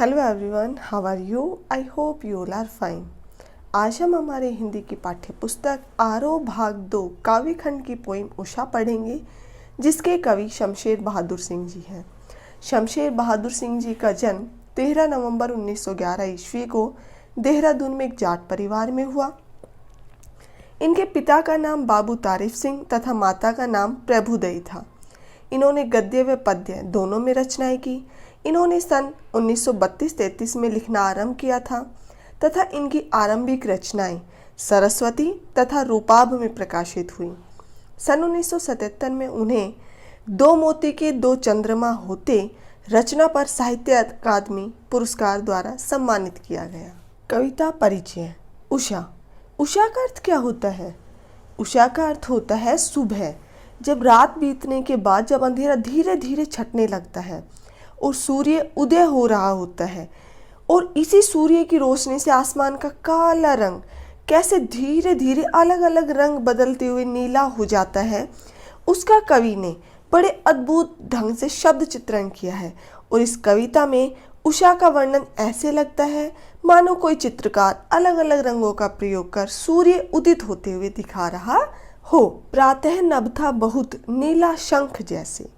Hello everyone, how are you? I hope you all are fine. आज हम हमारे हिंदी की पाठ्य पुस्तक आरोह भाग 2 काव्य खंड की पोइम उषा पढ़ेंगे, जिसके कवि शमशेर बहादुर सिंह जी हैं। शमशेर बहादुर सिंह जी का जन्म 13 नवंबर 1911 ईस्वी को देहरादून में एक जाट परिवार में हुआ। इनके पिता का नाम बाबू तारिफ सिंह तथा माता का नाम प्रभुदयी था। इन्होंने गद्य व पद्य दोनों में रचनाएं की। इन्होंने सन 1932-33 में लिखना आरंभ किया था तथा इनकी आरंभिक रचनाएं सरस्वती तथा रूपाभ में प्रकाशित हुई। सन 1977 में उन्हें दो मोती के दो चंद्रमा होते रचना पर साहित्य अकादमी पुरस्कार द्वारा सम्मानित किया गया। कविता परिचय। उषा। उषा का अर्थ क्या होता है? उषा का अर्थ होता है सुबह। जब रात बीतने के बाद जब अंधेरा धीरे धीरे छटने लगता है और सूर्य उदय हो रहा होता है और इसी सूर्य की रोशनी से आसमान का काला रंग कैसे धीरे धीरे अलग अलग रंग बदलते हुए नीला हो जाता है, उसका कवि ने बड़े अद्भुत ढंग से शब्द चित्रण किया है। और इस कविता में उषा का वर्णन ऐसे लगता है मानो कोई चित्रकार अलग अलग रंगों का प्रयोग कर सूर्य उदित होते हुए दिखा रहा हो। प्रातः नभ था बहुत नीला शंख जैसे।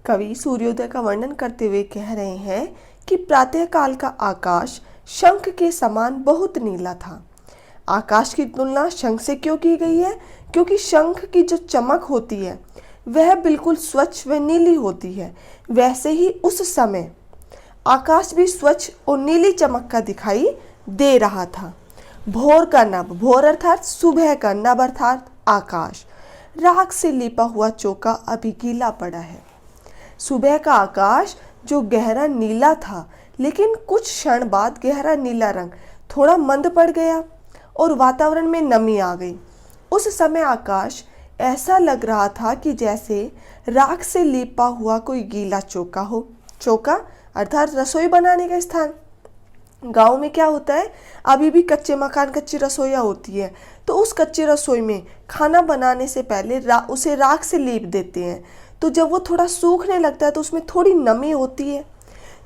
कवि सूर्योदय का वर्णन करते हुए कह रहे हैं कि प्रातः काल का आकाश शंख के समान बहुत नीला था। आकाश की तुलना शंख से क्यों की गई है? क्योंकि शंख की जो चमक होती है वह बिल्कुल स्वच्छ व नीली होती है। वैसे ही उस समय आकाश भी स्वच्छ और नीली चमक का दिखाई दे रहा था। भोर का नभ, भोर अर्थात सुबह का, नभ अर्थात आकाश, राख से लिपा हुआ चौका अभी गीला पड़ा है। सुबह का आकाश जो गहरा नीला था, लेकिन कुछ क्षण बाद गहरा नीला रंग थोड़ा मंद पड़ गया और वातावरण में नमी आ गई। उस समय आकाश ऐसा लग रहा था कि जैसे राख से लिपा हुआ कोई गीला चौका हो। चौका अर्थात रसोई बनाने का स्थान। गांव में क्या होता है, अभी भी कच्चे मकान, कच्ची रसोइयाँ होती है, तो उस कच्ची रसोई में खाना बनाने से पहले उसे राख से लीप देते हैं। तो जब वो थोड़ा सूखने लगता है तो उसमें थोड़ी नमी होती है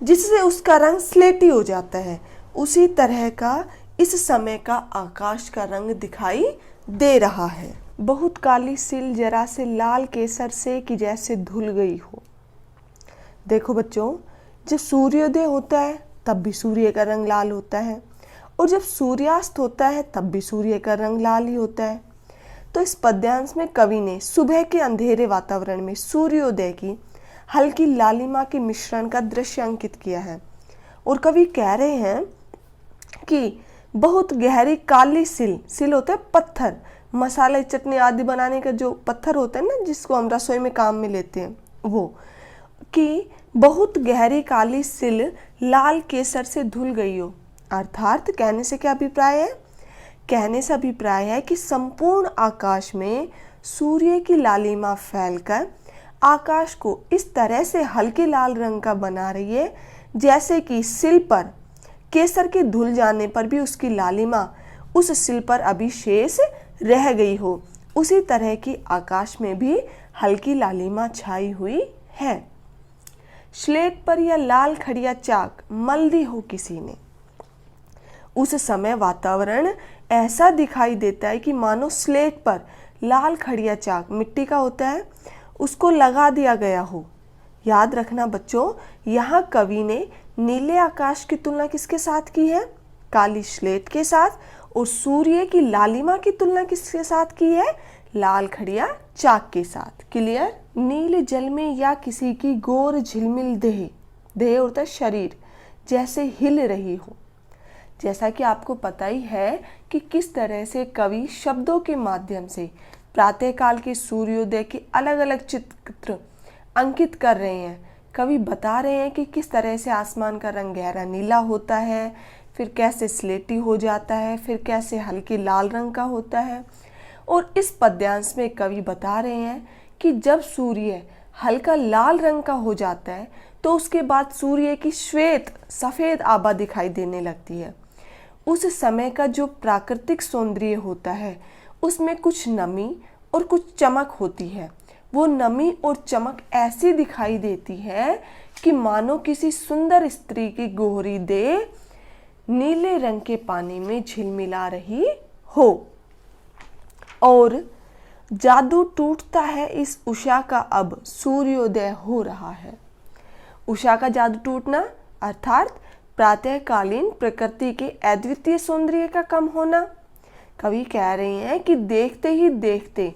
जिससे उसका रंग स्लेटी हो जाता है। उसी तरह का इस समय का आकाश का रंग दिखाई दे रहा है। बहुत काली सिल जरा से लाल केसर से कि जैसे धुल गई हो। देखो बच्चों, जब सूर्योदय होता है तब भी सूर्य का रंग लाल होता है और जब सूर्यास्त होता है तब भी सूर्य का रंग लाल ही होता है। तो इस पद्यांश में कवि ने सुबह के अंधेरे वातावरण में सूर्योदय की हल्की लालिमा के मिश्रण का दृश्य अंकित किया है। और कवि कह रहे हैं कि बहुत गहरी काली सिल होता है पत्थर, मसाले चटनी आदि बनाने का जो पत्थर होता है ना, जिसको हम रसोई में काम में लेते हैं, वो कि बहुत गहरी काली सिल लाल केसर से धुल गई हो। अर्थात कहने से क्या अभिप्राय है? कहने से अभिप्राय है कि संपूर्ण आकाश में सूर्य की लालिमा फैलकर आकाश को इस तरह से हल्के लाल रंग का बना रही है जैसे कि सिल पर केसर के धुल जाने पर भी उसकी लालिमा उस सिल पर अभी शेष रह गई हो। उसी तरह की आकाश में भी हल्की लालिमा छाई हुई है। स्लेट पर यह लाल खड़िया चाक मल दी हो किसी ने। उस समय वातावरण ऐसा दिखाई देता है कि मानो स्लेट पर लाल खड़िया चाक, मिट्टी का होता है, उसको लगा दिया गया हो। याद रखना बच्चों, यहाँ कवि ने नीले आकाश की तुलना किसके साथ की है? काली स्लेट के साथ। और सूर्य की लालिमा की तुलना किसके साथ की है? लाल खड़िया चाक के साथ। क्लियर? नील जल में या किसी की गोर झिलमिल देह होता है शरीर, जैसे हिल रही हो। जैसा कि आपको पता ही है कि किस तरह से कवि शब्दों के माध्यम से प्रातःकाल के सूर्योदय के अलग अलग चित्र अंकित कर रहे हैं। कवि बता रहे हैं कि किस तरह से आसमान का रंग गहरा नीला होता है, फिर कैसे स्लेटी हो जाता है, फिर कैसे हल्के लाल रंग का होता है। और इस पद्यांश में कवि बता रहे हैं कि जब सूर्य हल्का लाल रंग का हो जाता है तो उसके बाद सूर्य की श्वेत सफ़ेद आभा दिखाई देने लगती है। उस समय का जो प्राकृतिक सौंदर्य होता है उसमें कुछ नमी और कुछ चमक होती है। वो नमी और चमक ऐसी दिखाई देती है कि मानो किसी सुंदर स्त्री की गोहरी देह नीले रंग के पानी में झिलमिला रही हो। और जादू टूटता है इस उषा का, अब सूर्योदय हो रहा है। उषा का जादू टूटना अर्थात प्रातःकालीन प्रकृति के अद्वितीय सौंदर्य का कम होना। कवि कह रहे हैं कि देखते ही देखते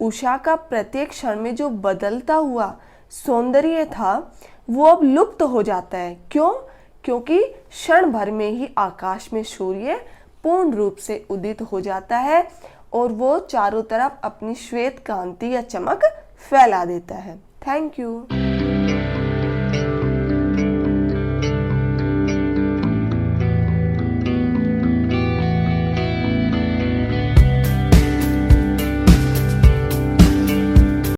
उषा का प्रत्येक क्षण में जो बदलता हुआ सौंदर्य था वो अब लुप्त हो जाता है। क्यों? क्योंकि क्षण भर में ही आकाश में सूर्य पूर्ण रूप से उदित हो जाता है और वो चारों तरफ अपनी श्वेत कांति या चमक फैला देता है। Thank you.